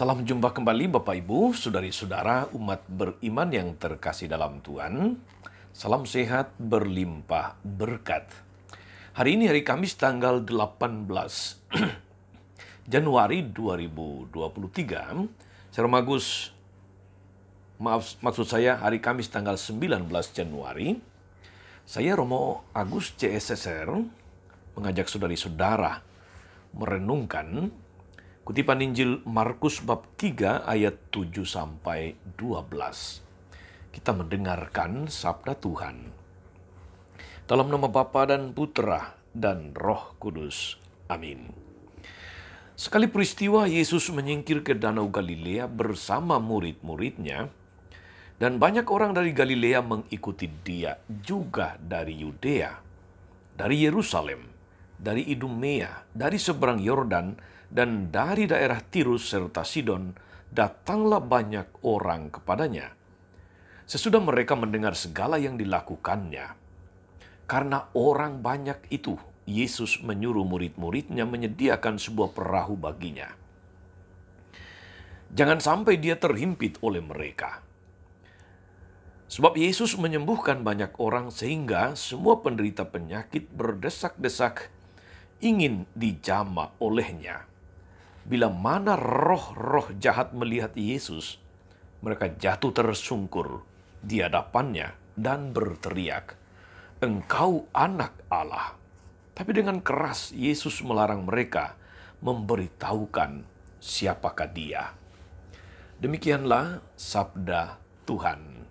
Salam jumpa kembali Bapak Ibu, saudari-saudara umat beriman yang terkasih dalam Tuhan. Salam sehat berlimpah berkat. Hari ini hari Kamis tanggal 18 Januari 2023. Maksud saya hari Kamis tanggal 19 Januari. Saya Romo Agus CSSR mengajak saudari-saudara merenungkan kutipan Injil Markus bab 3 ayat 7 sampai 12. Kita mendengarkan sabda Tuhan. Dalam nama Bapa dan Putra dan Roh Kudus. Amin. Sekali peristiwa Yesus menyingkir ke Danau Galilea bersama murid-muridnya, dan banyak orang dari Galilea mengikuti dia, juga dari Yudea, dari Yerusalem, dari Idumea, dari seberang Yordan, dan dari daerah Tirus serta Sidon, datanglah banyak orang kepadanya. Sesudah mereka mendengar segala yang dilakukannya, karena orang banyak itu, Yesus menyuruh murid-muridnya menyediakan sebuah perahu baginya. Jangan sampai dia terhimpit oleh mereka. Sebab Yesus menyembuhkan banyak orang sehingga semua penderita penyakit berdesak-desak ingin dijamah olehnya. Bila mana roh-roh jahat melihat Yesus, mereka jatuh tersungkur di hadapannya dan berteriak, "Engkau anak Allah." Tapi dengan keras Yesus melarang mereka memberitahukan siapakah dia. Demikianlah sabda Tuhan.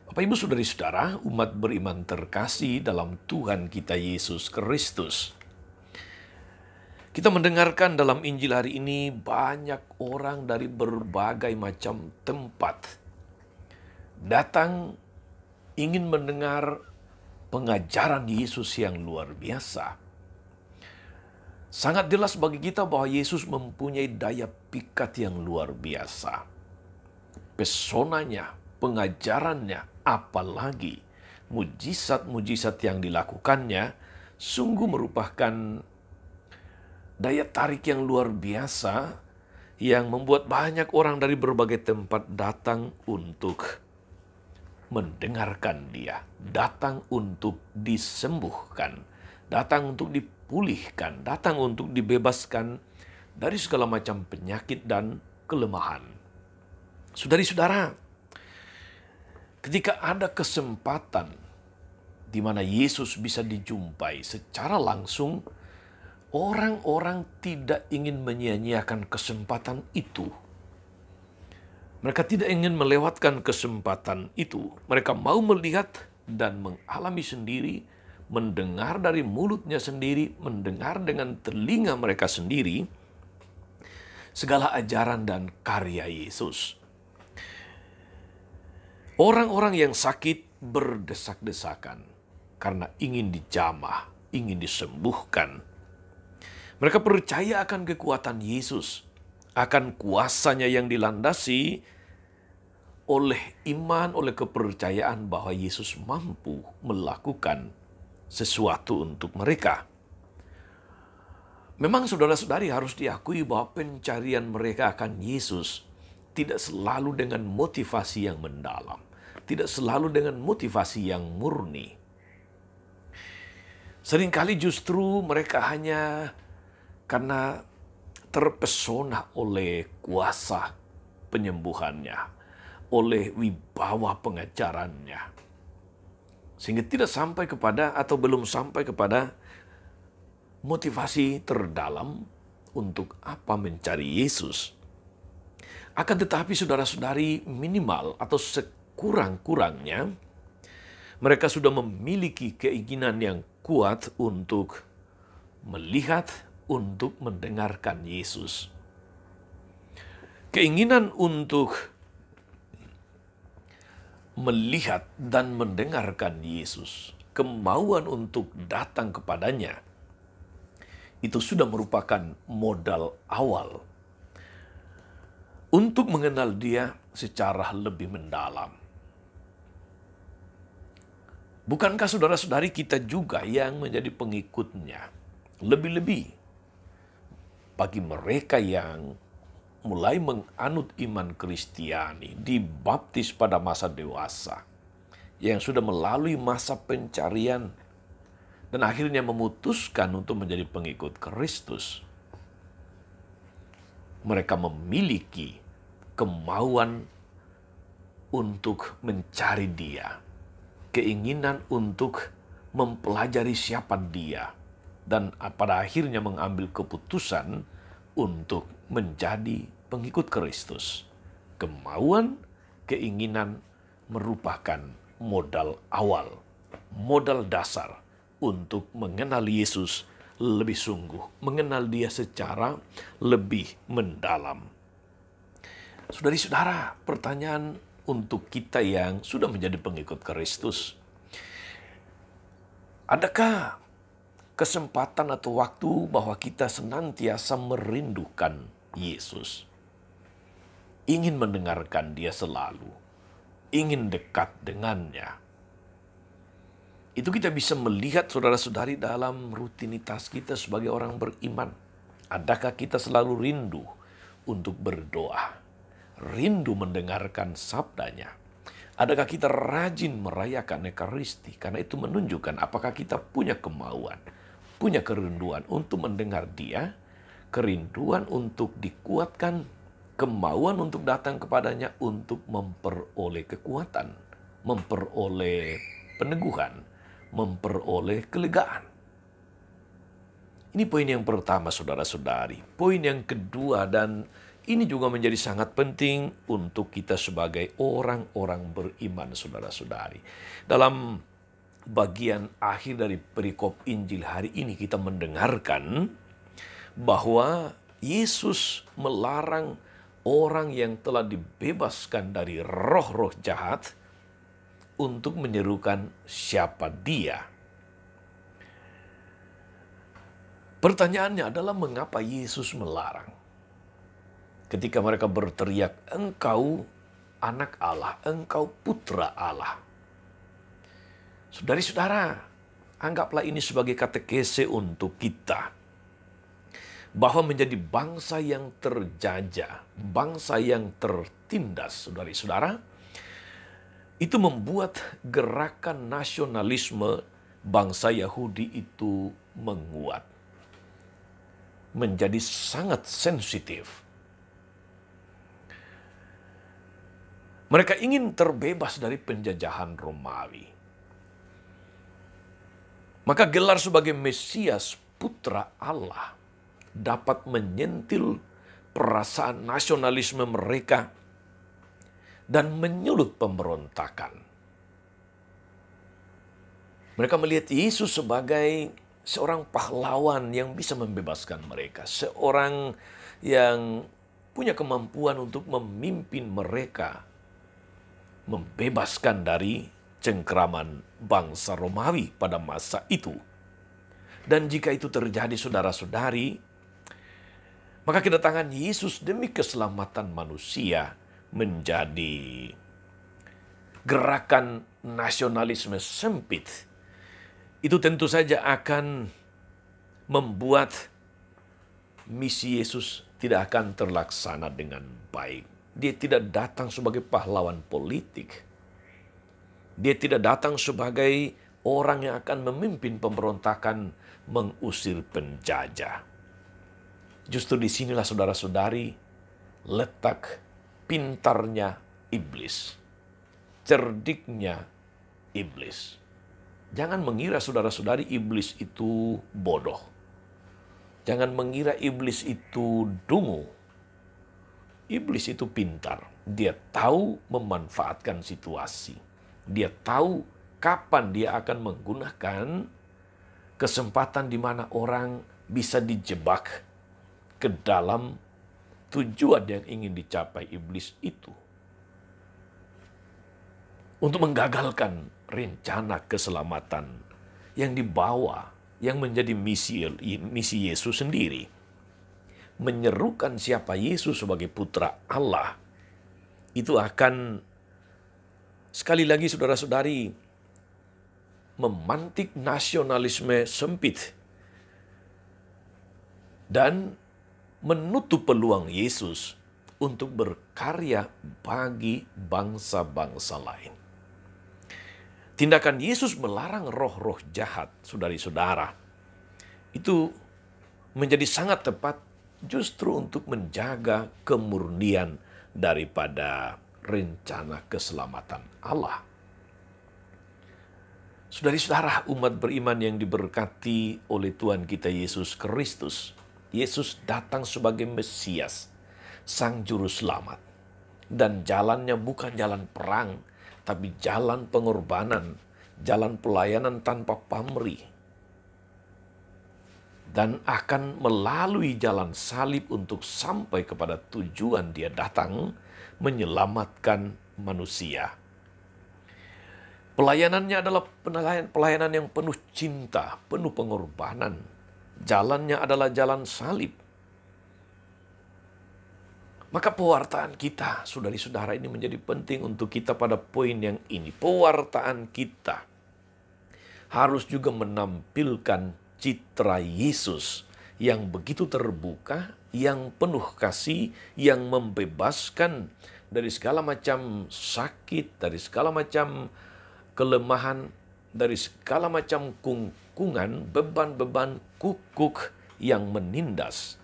Bapak Ibu saudari-saudara, umat beriman terkasih dalam Tuhan kita Yesus Kristus. Kita mendengarkan dalam Injil hari ini banyak orang dari berbagai macam tempat datang ingin mendengar pengajaran Yesus yang luar biasa. Sangat jelas bagi kita bahwa Yesus mempunyai daya pikat yang luar biasa. Pesonanya, pengajarannya, apalagi mujizat-mujizat yang dilakukannya sungguh merupakan daya tarik yang luar biasa yang membuat banyak orang dari berbagai tempat datang untuk mendengarkan dia, datang untuk disembuhkan, datang untuk dipulihkan, datang untuk dibebaskan dari segala macam penyakit dan kelemahan. Saudari-saudara, ketika ada kesempatan di mana Yesus bisa dijumpai secara langsung, orang-orang tidak ingin menyia-nyiakan kesempatan itu. Mereka tidak ingin melewatkan kesempatan itu. Mereka mau melihat dan mengalami sendiri, mendengar dari mulutnya sendiri, mendengar dengan telinga mereka sendiri, segala ajaran dan karya Yesus. Orang-orang yang sakit berdesak-desakan karena ingin dijamah, ingin disembuhkan. Mereka percaya akan kekuatan Yesus, akan kuasanya yang dilandasi oleh iman, oleh kepercayaan bahwa Yesus mampu melakukan sesuatu untuk mereka. Memang saudara-saudari harus diakui bahwa pencarian mereka akan Yesus tidak selalu dengan motivasi yang mendalam, tidak selalu dengan motivasi yang murni. Seringkali justru mereka hanya karena terpesona oleh kuasa penyembuhannya, oleh wibawa pengajarannya. Sehingga tidak sampai kepada atau belum sampai kepada motivasi terdalam untuk apa mencari Yesus. Akan tetapi saudara-saudari, minimal atau sekurang-kurangnya mereka sudah memiliki keinginan yang kuat untuk melihat, untuk mendengarkan Yesus. Keinginan untuk melihat dan mendengarkan Yesus, kemauan untuk datang kepadanya, itu sudah merupakan modal awal untuk mengenal dia secara lebih mendalam. Bukankah saudara-saudari kita juga yang menjadi pengikutnya? Lebih-lebih bagi mereka yang mulai menganut iman Kristiani, dibaptis pada masa dewasa, yang sudah melalui masa pencarian, dan akhirnya memutuskan untuk menjadi pengikut Kristus, mereka memiliki kemauan untuk mencari Dia, keinginan untuk mempelajari siapa Dia, dan pada akhirnya mengambil keputusan untuk menjadi pengikut Kristus. Kemauan, keinginan merupakan modal awal, modal dasar untuk mengenal Yesus lebih sungguh, mengenal Dia secara lebih mendalam. Saudari-saudara, pertanyaan untuk kita yang sudah menjadi pengikut Kristus, adakah kesempatan atau waktu bahwa kita senantiasa merindukan Yesus, ingin mendengarkan Dia selalu, ingin dekat dengannya? Itu kita bisa melihat, saudara-saudari, dalam rutinitas kita sebagai orang beriman. Adakah kita selalu rindu untuk berdoa, rindu mendengarkan sabdanya? Adakah kita rajin merayakan Ekaristi? Karena itu menunjukkan apakah kita punya kemauan, punya kerinduan untuk mendengar Dia, kerinduan untuk dikuatkan, kemauan untuk datang kepadanya untuk memperoleh kekuatan, memperoleh peneguhan, memperoleh kelegaan. Ini poin yang pertama, saudara-saudari. Poin yang kedua, dan ini juga menjadi sangat penting untuk kita sebagai orang-orang beriman, saudara-saudari. Dalam bagian akhir dari perikop Injil hari ini kita mendengarkan bahwa Yesus melarang orang yang telah dibebaskan dari roh-roh jahat untuk menyerukan siapa Dia. Pertanyaannya adalah mengapa Yesus melarang? Ketika mereka berteriak, "Engkau anak Allah, engkau putra Allah." Saudari-saudara, anggaplah ini sebagai katekese untuk kita, bahwa menjadi bangsa yang terjajah, bangsa yang tertindas, saudari-saudara, itu membuat gerakan nasionalisme bangsa Yahudi itu menguat, menjadi sangat sensitif. Mereka ingin terbebas dari penjajahan Romawi. Maka gelar sebagai Mesias, putra Allah, dapat menyentil perasaan nasionalisme mereka dan menyulut pemberontakan. Mereka melihat Yesus sebagai seorang pahlawan yang bisa membebaskan mereka, seorang yang punya kemampuan untuk memimpin mereka, membebaskan dari cengkraman bangsa Romawi pada masa itu. Dan jika itu terjadi, saudara-saudari, maka kedatangan Yesus demi keselamatan manusia menjadi gerakan nasionalisme sempit. Itu tentu saja akan membuat misi Yesus tidak akan terlaksana dengan baik. Dia tidak datang sebagai pahlawan politik. Dia tidak datang sebagai orang yang akan memimpin pemberontakan, mengusir penjajah. Justru disinilah, saudara-saudari, letak pintarnya iblis, cerdiknya iblis. Jangan mengira, saudara-saudari, iblis itu bodoh. Jangan mengira iblis itu dungu. Iblis itu pintar. Dia tahu memanfaatkan situasi. Dia tahu kapan dia akan menggunakan kesempatan di mana orang bisa dijebak ke dalam tujuan yang ingin dicapai iblis itu, untuk menggagalkan rencana keselamatan yang dibawa, yang menjadi misi Yesus sendiri. Menyerukan siapa Yesus sebagai putra Allah, itu akan sekali lagi, saudara-saudari, memantik nasionalisme sempit dan menutup peluang Yesus untuk berkarya bagi bangsa-bangsa lain. Tindakan Yesus melarang roh-roh jahat, saudari-saudara, itu menjadi sangat tepat justru untuk menjaga kemurnian daripada rencana keselamatan Allah. Saudari-saudara, umat beriman yang diberkati oleh Tuhan kita Yesus Kristus, Yesus datang sebagai Mesias, Sang Juru Selamat. Dan jalannya bukan jalan perang, tapi jalan pengorbanan, jalan pelayanan tanpa pamrih. Dan akan melalui jalan salib untuk sampai kepada tujuan dia datang, menyelamatkan manusia. Pelayanannya adalah pelayanan yang penuh cinta, penuh pengorbanan. Jalannya adalah jalan salib. Maka pewartaan kita, saudari-saudara, ini menjadi penting untuk kita pada poin yang ini. Pewartaan kita harus juga menampilkan citra Yesus yang begitu terbuka, yang penuh kasih, yang membebaskan dari segala macam sakit, dari segala macam kelemahan, dari segala macam kungkungan, beban-beban kukuk yang menindas.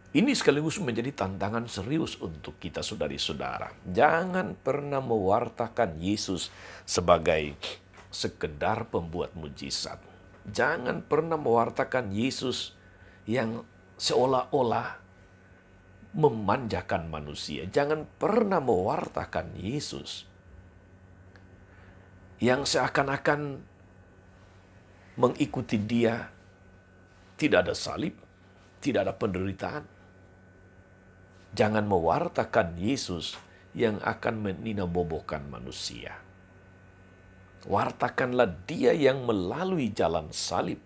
Ini sekaligus menjadi tantangan serius untuk kita, saudari-saudara. Jangan pernah mewartakan Yesus sebagai sekedar pembuat mujizat. Jangan pernah mewartakan Yesus yang seolah-olah memanjakan manusia. Jangan pernah mewartakan Yesus yang seakan-akan mengikuti dia tidak ada salib, tidak ada penderitaan. Jangan mewartakan Yesus yang akan meninabobokan manusia. Wartakanlah dia yang melalui jalan salib.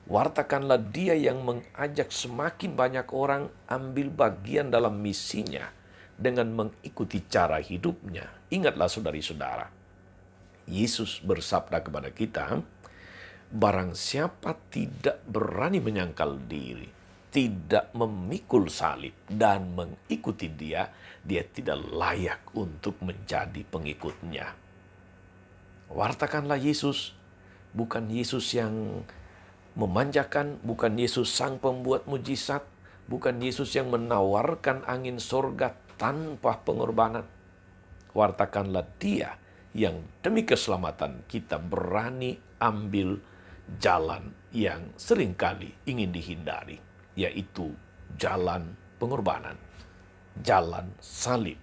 Wartakanlah dia yang mengajak semakin banyak orang ambil bagian dalam misinya dengan mengikuti cara hidupnya. Ingatlah saudari-saudara, Yesus bersabda kepada kita, barang siapa tidak berani menyangkal diri, tidak memikul salib dan mengikuti dia, dia tidak layak untuk menjadi pengikutnya. Wartakanlah Yesus, bukan Yesus yang memanjakan, bukan Yesus sang pembuat mujizat, bukan Yesus yang menawarkan angin sorga tanpa pengorbanan. Wartakanlah dia yang demi keselamatan kita berani ambil jalan yang seringkali ingin dihindari, yaitu jalan pengorbanan, jalan salib,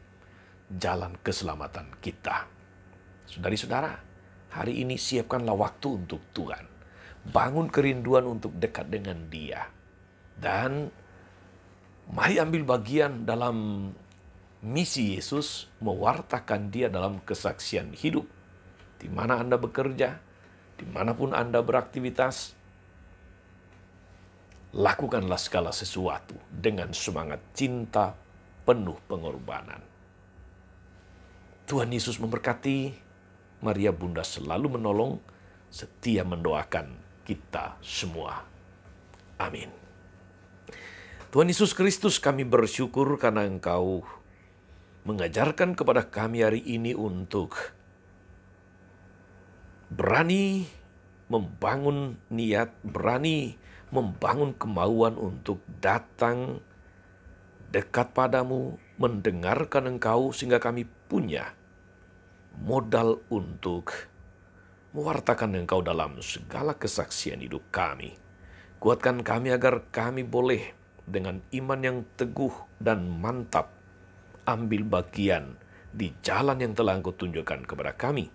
jalan keselamatan kita. Saudari-saudara, hari ini siapkanlah waktu untuk Tuhan. Bangun kerinduan untuk dekat dengan Dia. Dan mari ambil bagian dalam misi Yesus, mewartakan Dia dalam kesaksian hidup. Di mana Anda bekerja, dimanapun Anda beraktivitas, lakukanlah segala sesuatu dengan semangat cinta penuh pengorbanan. Tuhan Yesus memberkati. Maria Bunda selalu menolong, setia mendoakan kita semua. Amin. Tuhan Yesus Kristus, kami bersyukur karena Engkau mengajarkan kepada kami hari ini untuk berani membangun niat, berani membangun kemauan untuk datang dekat padamu, mendengarkan Engkau, sehingga kami punya modal untuk mewartakan Engkau dalam segala kesaksian hidup kami. Kuatkan kami agar kami boleh dengan iman yang teguh dan mantap ambil bagian di jalan yang telah Engkau tunjukkan kepada kami.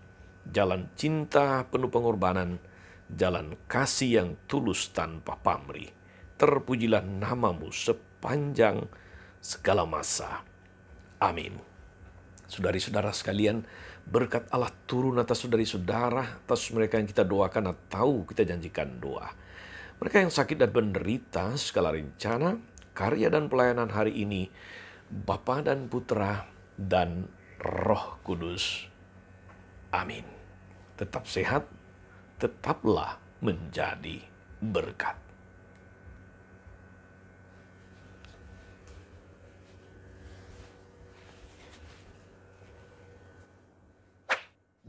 Jalan cinta penuh pengorbanan, jalan kasih yang tulus tanpa pamrih. Terpujilah namamu sepanjang segala masa. Amin. Saudari-saudara sekalian, berkat Allah turun atas saudari-saudara, atas mereka yang kita doakan atau kita janjikan doa. Mereka yang sakit dan menderita, segala rencana, karya dan pelayanan hari ini, Bapa dan Putra dan Roh Kudus. Amin. Tetap sehat, tetaplah menjadi berkat.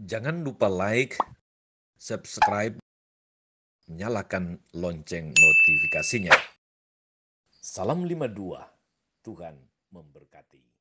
Jangan lupa like, subscribe, nyalakan lonceng notifikasinya. Salam 52, Tuhan memberkati.